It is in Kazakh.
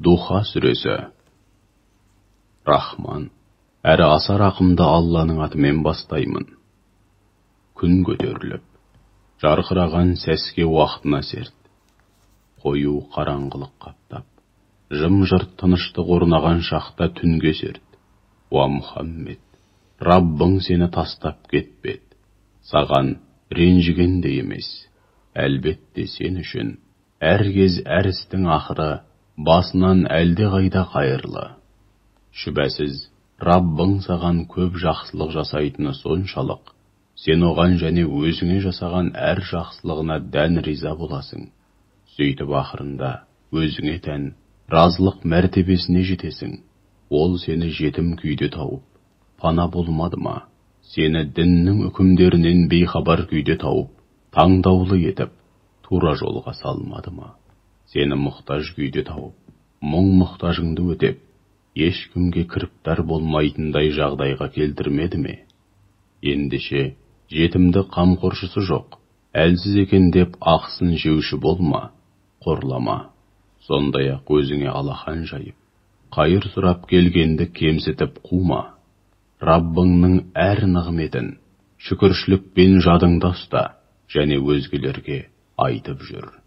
Духа сүресі. Рахман, әрі аса рақымды Алланың атымен бастаймын. Күн көтеріліп, жарқыраған сәске уақытына серт. Қою қараңғылық қаптап, жым-жырт тыныштық орнаған шақта түнге серт. Уа Мұхаммед, Раббың сені тастап кетпеді. Саған ренжіген де емес. Әлбетте сен үшін әр кез әр істің ақыры басынан әлде қайда қайырлы. Шүбәсіз, Раббың саған көп жақсылық жасайтыны соншалық, сен оған және өзіңе жасаған әр жақсылығына дән риза боласың. Сөйтіп ақырында өзіңе тән разылық мәртебесіне жетесің. Ол сені жетім күйде тауып, пана болмады ма? Сені діннің үкімдерінен бейхабар күйде тауып, таңдаулы етіп, тура жолға салмады ма? Сені мұқтаж күйде тауып, мұң-мұқтажыңды өтеп, ешкімге кіріптар болмайтындай жағдайға келтірмеді ме? Ендеше, жетімді қамқоршысы жоқ, әлсіз екен деп ақысын жеуші болма, қорлама. Сондай-ақ өзіңе алақан жайып, қайыр сұрап келгенді кемсітіп қума. Раббыңның әр нығметін шүкіршілікпен жадыңда ұста, және өзгелерге айтып жүр.